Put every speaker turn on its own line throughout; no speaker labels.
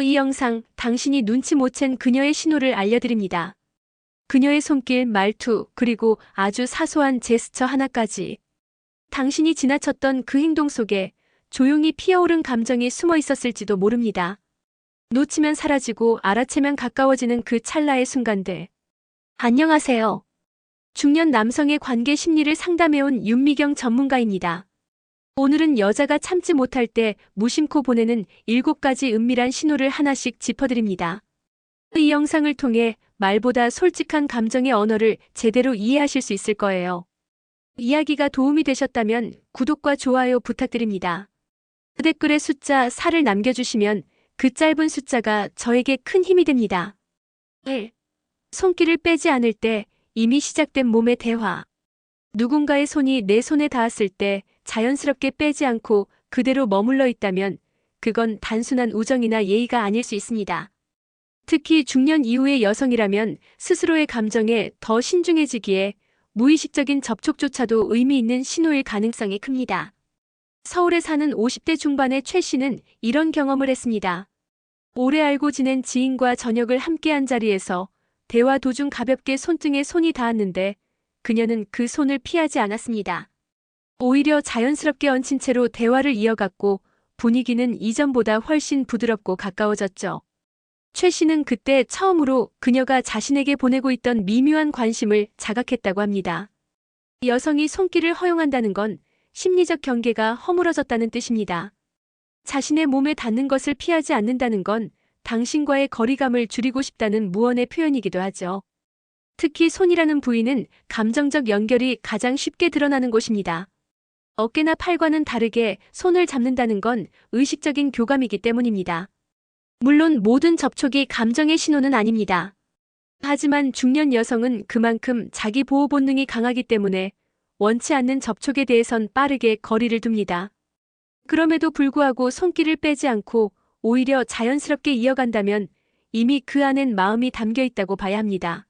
이 영상, 당신이 눈치 못 챈 그녀의 신호를 알려드립니다. 그녀의 손길, 말투, 그리고 아주 사소한 제스처 하나까지. 당신이 지나쳤던 그 행동 속에 조용히 피어오른 감정이 숨어 있었을지도 모릅니다. 놓치면 사라지고 알아채면 가까워지는 그 찰나의 순간들. 안녕하세요. 중년 남성의 관계 심리를 상담해온 윤미경 전문가입니다. 오늘은 여자가 참지 못할 때 무심코 보내는 7가지 은밀한 신호를 하나씩 짚어드립니다. 이 영상을 통해 말보다 솔직한 감정의 언어를 제대로 이해하실 수 있을 거예요. 이야기가 도움이 되셨다면 구독과 좋아요 부탁드립니다. 댓글에 숫자 4를 남겨주시면 그 짧은 숫자가 저에게 큰 힘이 됩니다. 1. 손길을 빼지 않을 때 이미 시작된 몸의 대화. 누군가의 손이 내 손에 닿았을 때 자연스럽게 빼지 않고 그대로 머물러 있다면 그건 단순한 우정이나 예의가 아닐 수 있습니다. 특히 중년 이후의 여성이라면 스스로의 감정에 더 신중해지기에 무의식적인 접촉조차도 의미 있는 신호일 가능성이 큽니다. 서울에 사는 50대 중반의 최 씨는 이런 경험을 했습니다. 오래 알고 지낸 지인과 저녁을 함께한 자리에서 대화 도중 가볍게 손등에 손이 닿았는데 그녀는 그 손을 피하지 않았습니다. 오히려 자연스럽게 얹힌 채로 대화를 이어갔고 분위기는 이전보다 훨씬 부드럽고 가까워졌죠. 최 씨는 그때 처음으로 그녀가 자신에게 보내고 있던 미묘한 관심을 자각했다고 합니다. 여성이 손길을 허용한다는 건 심리적 경계가 허물어졌다는 뜻입니다. 자신의 몸에 닿는 것을 피하지 않는다는 건 당신과의 거리감을 줄이고 싶다는 무언의 표현이기도 하죠. 특히 손이라는 부위는 감정적 연결이 가장 쉽게 드러나는 곳입니다. 어깨나 팔과는 다르게 손을 잡는다는 건 의식적인 교감이기 때문입니다. 물론 모든 접촉이 감정의 신호는 아닙니다. 하지만 중년 여성은 그만큼 자기 보호 본능이 강하기 때문에 원치 않는 접촉에 대해선 빠르게 거리를 둡니다. 그럼에도 불구하고 손길을 빼지 않고 오히려 자연스럽게 이어간다면 이미 그 안엔 마음이 담겨 있다고 봐야 합니다.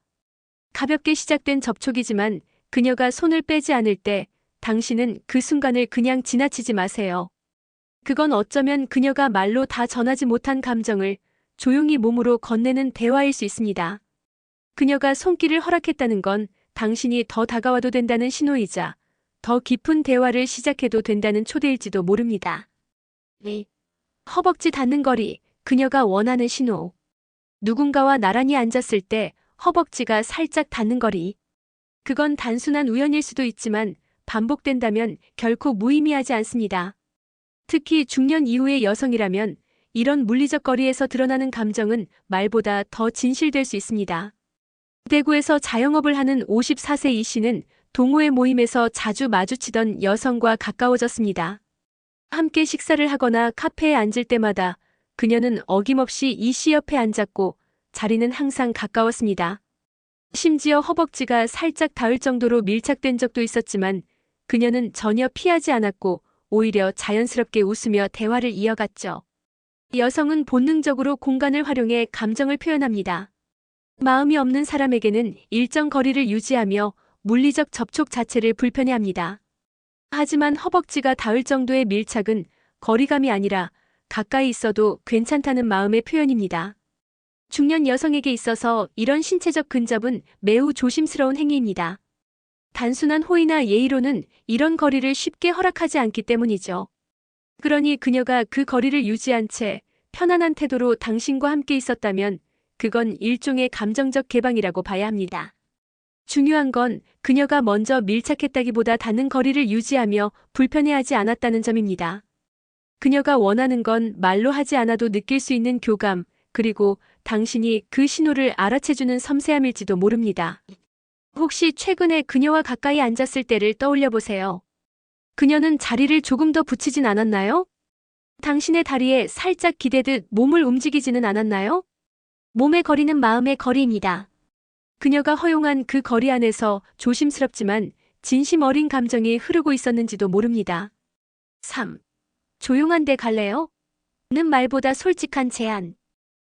가볍게 시작된 접촉이지만 그녀가 손을 빼지 않을 때 당신은 그 순간을 그냥 지나치지 마세요. 그건 어쩌면 그녀가 말로 다 전하지 못한 감정을 조용히 몸으로 건네는 대화일 수 있습니다. 그녀가 손길을 허락했다는 건 당신이 더 다가와도 된다는 신호이자 더 깊은 대화를 시작해도 된다는 초대일지도 모릅니다. 2. 허벅지 닿는 거리, 그녀가 원하는 신호. 누군가와 나란히 앉았을 때 허벅지가 살짝 닿는 거리. 그건 단순한 우연일 수도 있지만 반복된다면 결코 무의미하지 않습니다. 특히 중년 이후의 여성이라면 이런 물리적 거리에서 드러나는 감정은 말보다 더 진실될 수 있습니다. 대구에서 자영업을 하는 54세 이 씨는 동호회 모임에서 자주 마주치던 여성과 가까워졌습니다. 함께 식사를 하거나 카페에 앉을 때마다 그녀는 어김없이 이 씨 옆에 앉았고 자리는 항상 가까웠습니다. 심지어 허벅지가 살짝 닿을 정도로 밀착된 적도 있었지만 그녀는 전혀 피하지 않았고 오히려 자연스럽게 웃으며 대화를 이어갔죠. 여성은 본능적으로 공간을 활용해 감정을 표현합니다. 마음이 없는 사람에게는 일정 거리를 유지하며 물리적 접촉 자체를 불편해합니다. 하지만 허벅지가 닿을 정도의 밀착은 거리감이 아니라 가까이 있어도 괜찮다는 마음의 표현입니다. 중년 여성에게 있어서 이런 신체적 근접은 매우 조심스러운 행위입니다. 단순한 호의나 예의로는 이런 거리를 쉽게 허락하지 않기 때문이죠. 그러니 그녀가 그 거리를 유지한 채 편안한 태도로 당신과 함께 있었다면 그건 일종의 감정적 개방이라고 봐야 합니다. 중요한 건 그녀가 먼저 밀착했다기보다 닿는 거리를 유지하며 불편해하지 않았다는 점입니다. 그녀가 원하는 건 말로 하지 않아도 느낄 수 있는 교감, 그리고 당신이 그 신호를 알아채주는 섬세함일지도 모릅니다. 혹시 최근에 그녀와 가까이 앉았을 때를 떠올려 보세요. 그녀는 자리를 조금 더 붙이진 않았나요? 당신의 다리에 살짝 기대듯 몸을 움직이지는 않았나요? 몸의 거리는 마음의 거리입니다. 그녀가 허용한 그 거리 안에서 조심스럽지만 진심 어린 감정이 흐르고 있었는지도 모릅니다. 3. 조용한 데 갈래요? 는 말보다 솔직한 제안.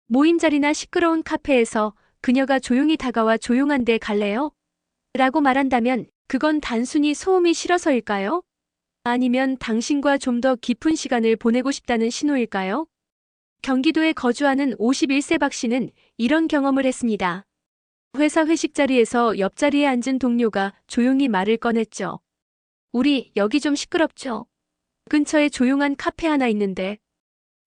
모임 자리나 시끄러운 카페에서 그녀가 조용히 다가와 조용한 데 갈래요? 라고 말한다면 그건 단순히 소음이 싫어서일까요? 아니면 당신과 좀 더 깊은 시간을 보내고 싶다는 신호일까요? 경기도에 거주하는 51세 박 씨는 이런 경험을 했습니다. 회사 회식 자리에서 옆자리에 앉은 동료가 조용히 말을 꺼냈죠. 우리 여기 좀 시끄럽죠? 근처에 조용한 카페 하나 있는데.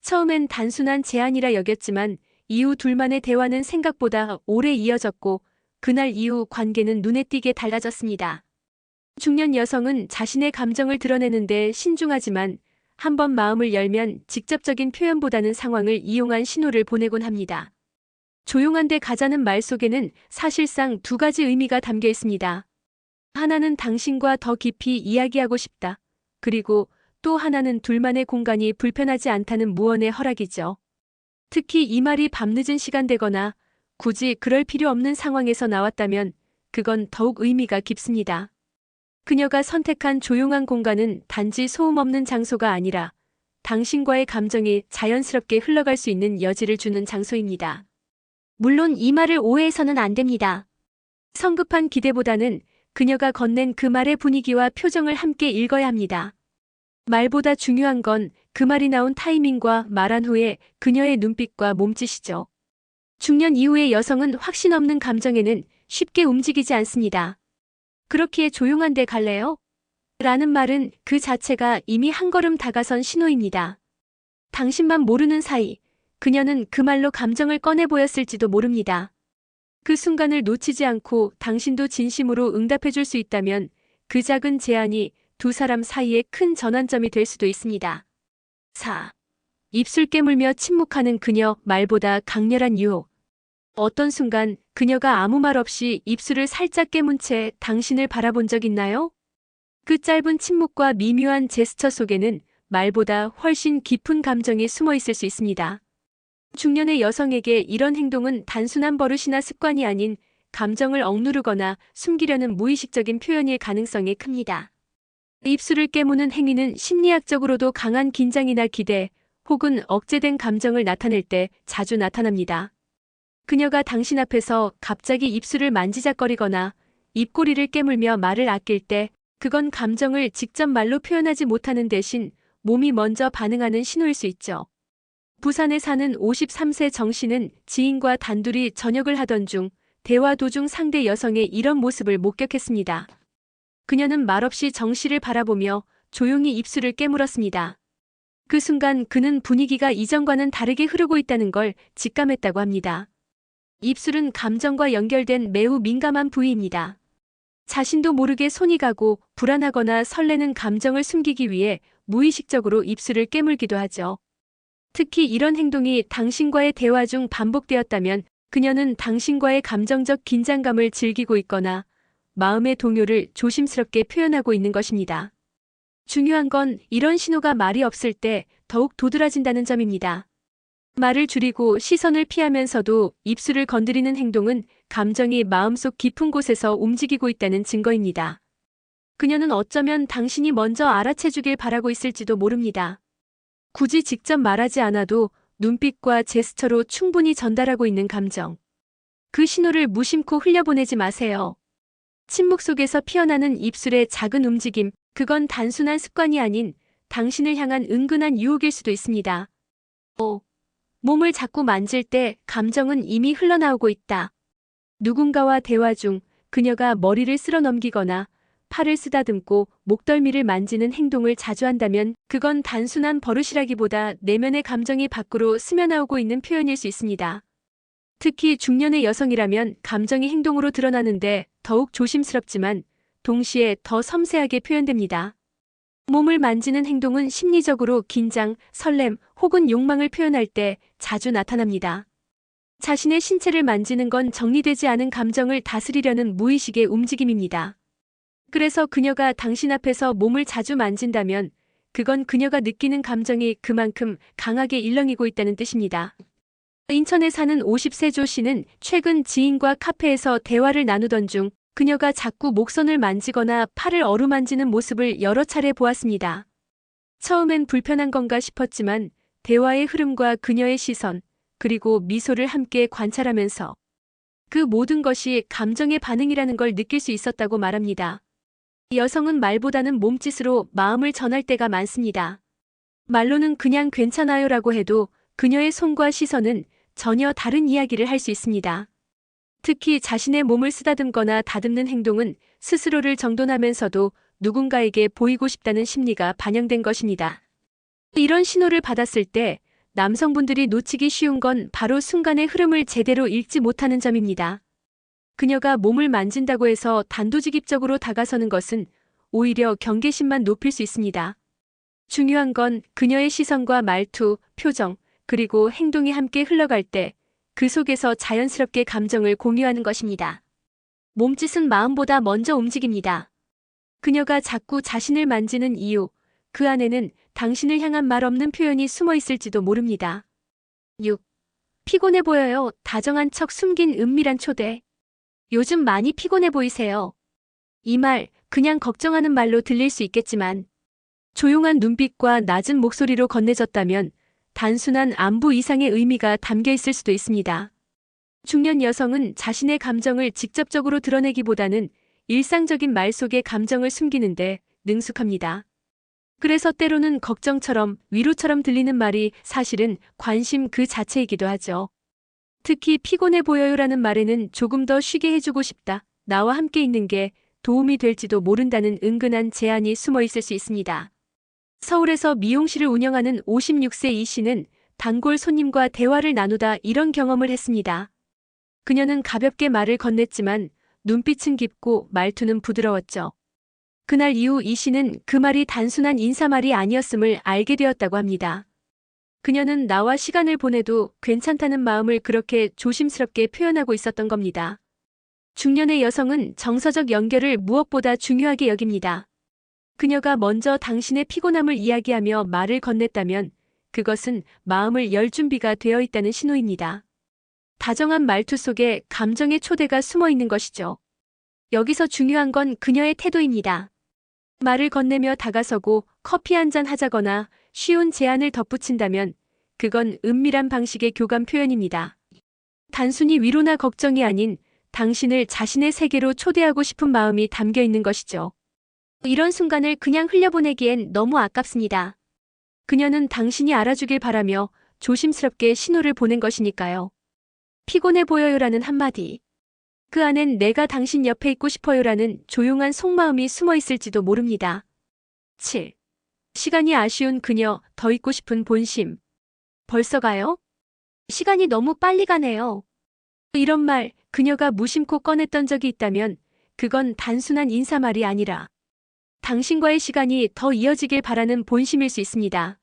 처음엔 단순한 제안이라 여겼지만 이후 둘만의 대화는 생각보다 오래 이어졌고 그날 이후 관계는 눈에 띄게 달라졌습니다. 중년 여성은 자신의 감정을 드러내는데 신중하지만 한번 마음을 열면 직접적인 표현보다는 상황을 이용한 신호를 보내곤 합니다. 조용한 데 가자는 말 속에는 사실상 두 가지 의미가 담겨 있습니다. 하나는 당신과 더 깊이 이야기하고 싶다. 그리고 또 하나는 둘만의 공간이 불편하지 않다는 무언의 허락이죠. 특히 이 말이 밤늦은 시간대거나 굳이 그럴 필요 없는 상황에서 나왔다면 그건 더욱 의미가 깊습니다. 그녀가 선택한 조용한 공간은 단지 소음 없는 장소가 아니라 당신과의 감정이 자연스럽게 흘러갈 수 있는 여지를 주는 장소입니다. 물론 이 말을 오해해서는 안 됩니다. 성급한 기대보다는 그녀가 건넨 그 말의 분위기와 표정을 함께 읽어야 합니다. 말보다 중요한 건 그 말이 나온 타이밍과 말한 후에 그녀의 눈빛과 몸짓이죠. 중년 이후의 여성은 확신 없는 감정에는 쉽게 움직이지 않습니다. 그렇기에 조용한 데 갈래요? 라는 말은 그 자체가 이미 한 걸음 다가선 신호입니다. 당신만 모르는 사이 그녀는 그 말로 감정을 꺼내 보였을지도 모릅니다. 그 순간을 놓치지 않고 당신도 진심으로 응답해 줄 수 있다면 그 작은 제안이 두 사람 사이에 큰 전환점이 될 수도 있습니다. 4. 입술 깨물며 침묵하는 그녀, 말보다 강렬한 유혹. 어떤 순간 그녀가 아무 말 없이 입술을 살짝 깨문 채 당신을 바라본 적 있나요? 그 짧은 침묵과 미묘한 제스처 속에는 말보다 훨씬 깊은 감정이 숨어 있을 수 있습니다. 중년의 여성에게 이런 행동은 단순한 버릇이나 습관이 아닌 감정을 억누르거나 숨기려는 무의식적인 표현일 가능성이 큽니다. 입술을 깨무는 행위는 심리학적으로도 강한 긴장이나 기대 혹은 억제된 감정을 나타낼 때 자주 나타납니다. 그녀가 당신 앞에서 갑자기 입술을 만지작거리거나 입꼬리를 깨물며 말을 아낄 때 그건 감정을 직접 말로 표현하지 못하는 대신 몸이 먼저 반응하는 신호일 수 있죠. 부산에 사는 53세 정 씨는 지인과 단둘이 저녁을 하던 중 대화 도중 상대 여성의 이런 모습을 목격했습니다. 그녀는 말없이 정 씨를 바라보며 조용히 입술을 깨물었습니다. 그 순간 그는 분위기가 이전과는 다르게 흐르고 있다는 걸 직감했다고 합니다. 입술은 감정과 연결된 매우 민감한 부위입니다. 자신도 모르게 손이 가고 불안하거나 설레는 감정을 숨기기 위해 무의식적으로 입술을 깨물기도 하죠. 특히 이런 행동이 당신과의 대화 중 반복되었다면 그녀는 당신과의 감정적 긴장감을 즐기고 있거나 마음의 동요를 조심스럽게 표현하고 있는 것입니다. 중요한 건 이런 신호가 말이 없을 때 더욱 도드라진다는 점입니다. 말을 줄이고 시선을 피하면서도 입술을 건드리는 행동은 감정이 마음속 깊은 곳에서 움직이고 있다는 증거입니다. 그녀는 어쩌면 당신이 먼저 알아채주길 바라고 있을지도 모릅니다. 굳이 직접 말하지 않아도 눈빛과 제스처로 충분히 전달하고 있는 감정. 그 신호를 무심코 흘려보내지 마세요. 침묵 속에서 피어나는 입술의 작은 움직임, 그건 단순한 습관이 아닌 당신을 향한 은근한 유혹일 수도 있습니다. 5. 몸을 자꾸 만질 때 감정은 이미 흘러나오고 있다. 누군가와 대화 중 그녀가 머리를 쓸어 넘기거나 팔을 쓰다듬고 목덜미를 만지는 행동을 자주 한다면 그건 단순한 버릇이라기보다 내면의 감정이 밖으로 스며나오고 있는 표현일 수 있습니다. 특히 중년의 여성이라면 감정이 행동으로 드러나는데 더욱 조심스럽지만 동시에 더 섬세하게 표현됩니다. 몸을 만지는 행동은 심리적으로 긴장, 설렘 혹은 욕망을 표현할 때 자주 나타납니다. 자신의 신체를 만지는 건 정리되지 않은 감정을 다스리려는 무의식의 움직임입니다. 그래서 그녀가 당신 앞에서 몸을 자주 만진다면 그건 그녀가 느끼는 감정이 그만큼 강하게 일렁이고 있다는 뜻입니다. 인천에 사는 50세 조 씨는 최근 지인과 카페에서 대화를 나누던 중 그녀가 자꾸 목선을 만지거나 팔을 어루만지는 모습을 여러 차례 보았습니다. 처음엔 불편한 건가 싶었지만 대화의 흐름과 그녀의 시선, 그리고 미소를 함께 관찰하면서 그 모든 것이 감정의 반응이라는 걸 느낄 수 있었다고 말합니다. 여성은 말보다는 몸짓으로 마음을 전할 때가 많습니다. 말로는 그냥 괜찮아요라고 해도 그녀의 손과 시선은 전혀 다른 이야기를 할 수 있습니다. 특히 자신의 몸을 쓰다듬거나 다듬는 행동은 스스로를 정돈하면서도 누군가에게 보이고 싶다는 심리가 반영된 것입니다. 이런 신호를 받았을 때 남성분들이 놓치기 쉬운 건 바로 순간의 흐름을 제대로 읽지 못하는 점입니다. 그녀가 몸을 만진다고 해서 단도직입적으로 다가서는 것은 오히려 경계심만 높일 수 있습니다. 중요한 건 그녀의 시선과 말투, 표정, 그리고 행동이 함께 흘러갈 때 그 속에서 자연스럽게 감정을 공유하는 것입니다. 몸짓은 마음보다 먼저 움직입니다. 그녀가 자꾸 자신을 만지는 이유, 그 안에는 당신을 향한 말 없는 표현이 숨어 있을지도 모릅니다. 6. 피곤해 보여요. 다정한 척 숨긴 은밀한 초대. 요즘 많이 피곤해 보이세요. 이 말, 그냥 걱정하는 말로 들릴 수 있겠지만 조용한 눈빛과 낮은 목소리로 건네졌다면 단순한 안부 이상의 의미가 담겨 있을 수도 있습니다. 중년 여성은 자신의 감정을 직접적으로 드러내기보다는 일상적인 말 속에 감정을 숨기는데 능숙합니다. 그래서 때로는 걱정처럼 위로처럼 들리는 말이 사실은 관심 그 자체이기도 하죠. 특히 피곤해 보여요라는 말에는 조금 더 쉬게 해주고 싶다, 나와 함께 있는 게 도움이 될지도 모른다는 은근한 제안이 숨어 있을 수 있습니다. 서울에서 미용실을 운영하는 56세 이 씨는 단골 손님과 대화를 나누다 이런 경험을 했습니다. 그녀는 가볍게 말을 건넸지만 눈빛은 깊고 말투는 부드러웠죠. 그날 이후 이 씨는 그 말이 단순한 인사말이 아니었음을 알게 되었다고 합니다. 그녀는 나와 시간을 보내도 괜찮다는 마음을 그렇게 조심스럽게 표현하고 있었던 겁니다. 중년의 여성은 정서적 연결을 무엇보다 중요하게 여깁니다. 그녀가 먼저 당신의 피곤함을 이야기하며 말을 건넸다면 그것은 마음을 열 준비가 되어 있다는 신호입니다. 다정한 말투 속에 감정의 초대가 숨어 있는 것이죠. 여기서 중요한 건 그녀의 태도입니다. 말을 건네며 다가서고 커피 한 잔 하자거나 쉬운 제안을 덧붙인다면 그건 은밀한 방식의 교감 표현입니다. 단순히 위로나 걱정이 아닌 당신을 자신의 세계로 초대하고 싶은 마음이 담겨 있는 것이죠. 이런 순간을 그냥 흘려보내기엔 너무 아깝습니다. 그녀는 당신이 알아주길 바라며 조심스럽게 신호를 보낸 것이니까요. 피곤해 보여요라는 한마디. 그 안엔 내가 당신 옆에 있고 싶어요라는 조용한 속마음이 숨어 있을지도 모릅니다. 7. 시간이 아쉬운 그녀, 더 있고 싶은 본심. 벌써 가요? 시간이 너무 빨리 가네요. 이런 말, 그녀가 무심코 꺼냈던 적이 있다면 그건 단순한 인사말이 아니라 당신과의 시간이 더 이어지길 바라는 본심일 수 있습니다.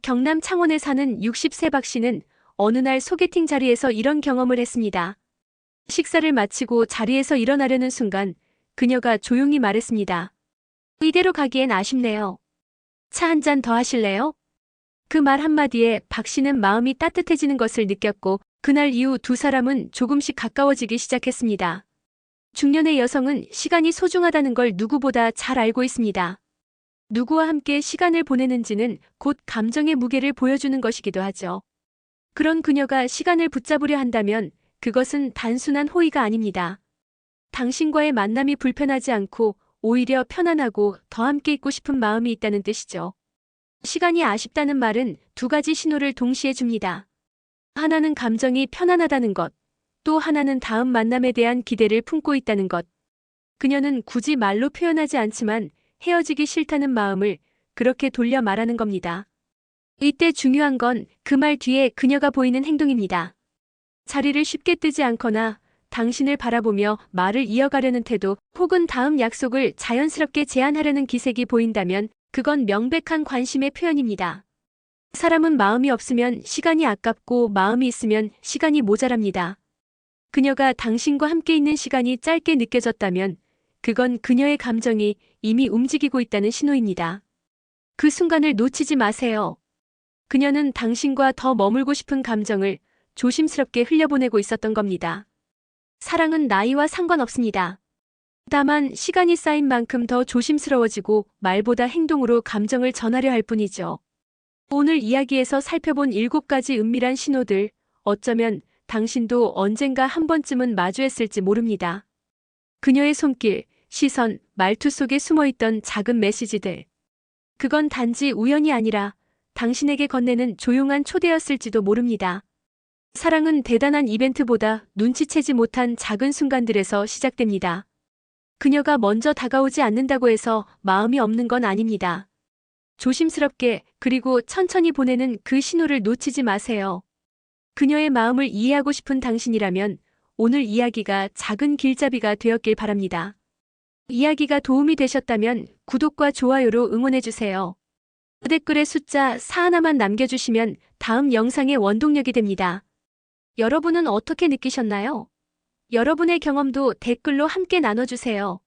경남 창원에 사는 60세 박 씨는 어느 날 소개팅 자리에서 이런 경험을 했습니다. 식사를 마치고 자리에서 일어나려는 순간 그녀가 조용히 말했습니다. 이대로 가기엔 아쉽네요. 차 한 잔 더 하실래요? 그 말 한마디에 박 씨는 마음이 따뜻해지는 것을 느꼈고 그날 이후 두 사람은 조금씩 가까워지기 시작했습니다. 중년의 여성은 시간이 소중하다는 걸 누구보다 잘 알고 있습니다. 누구와 함께 시간을 보내는지는 곧 감정의 무게를 보여주는 것이기도 하죠. 그런 그녀가 시간을 붙잡으려 한다면 그것은 단순한 호의가 아닙니다. 당신과의 만남이 불편하지 않고 오히려 편안하고 더 함께 있고 싶은 마음이 있다는 뜻이죠. 시간이 아쉽다는 말은 두 가지 신호를 동시에 줍니다. 하나는 감정이 편안하다는 것, 또 하나는 다음 만남에 대한 기대를 품고 있다는 것. 그녀는 굳이 말로 표현하지 않지만 헤어지기 싫다는 마음을 그렇게 돌려 말하는 겁니다. 이때 중요한 건 그 말 뒤에 그녀가 보이는 행동입니다. 자리를 쉽게 뜨지 않거나 당신을 바라보며 말을 이어가려는 태도 혹은 다음 약속을 자연스럽게 제안하려는 기색이 보인다면 그건 명백한 관심의 표현입니다. 사람은 마음이 없으면 시간이 아깝고 마음이 있으면 시간이 모자랍니다. 그녀가 당신과 함께 있는 시간이 짧게 느껴졌다면 그건 그녀의 감정이 이미 움직이고 있다는 신호입니다. 그 순간을 놓치지 마세요. 그녀는 당신과 더 머물고 싶은 감정을 조심스럽게 흘려보내고 있었던 겁니다. 사랑은 나이와 상관없습니다. 다만 시간이 쌓인 만큼 더 조심스러워지고 말보다 행동으로 감정을 전하려 할 뿐이죠. 오늘 이야기에서 살펴본 7가지 은밀한 신호들, 어쩌면 당신도 언젠가 한 번쯤은 마주했을지 모릅니다. 그녀의 손길, 시선, 말투 속에 숨어있던 작은 메시지들. 그건 단지 우연이 아니라 당신에게 건네는 조용한 초대였을지도 모릅니다. 사랑은 대단한 이벤트보다 눈치채지 못한 작은 순간들에서 시작됩니다. 그녀가 먼저 다가오지 않는다고 해서 마음이 없는 건 아닙니다. 조심스럽게 그리고 천천히 보내는 그 신호를 놓치지 마세요. 그녀의 마음을 이해하고 싶은 당신이라면 오늘 이야기가 작은 길잡이가 되었길 바랍니다. 이야기가 도움이 되셨다면 구독과 좋아요로 응원해주세요. 댓글에 숫자 4 하나만 남겨주시면 다음 영상의 원동력이 됩니다. 여러분은 어떻게 느끼셨나요? 여러분의 경험도 댓글로 함께 나눠주세요.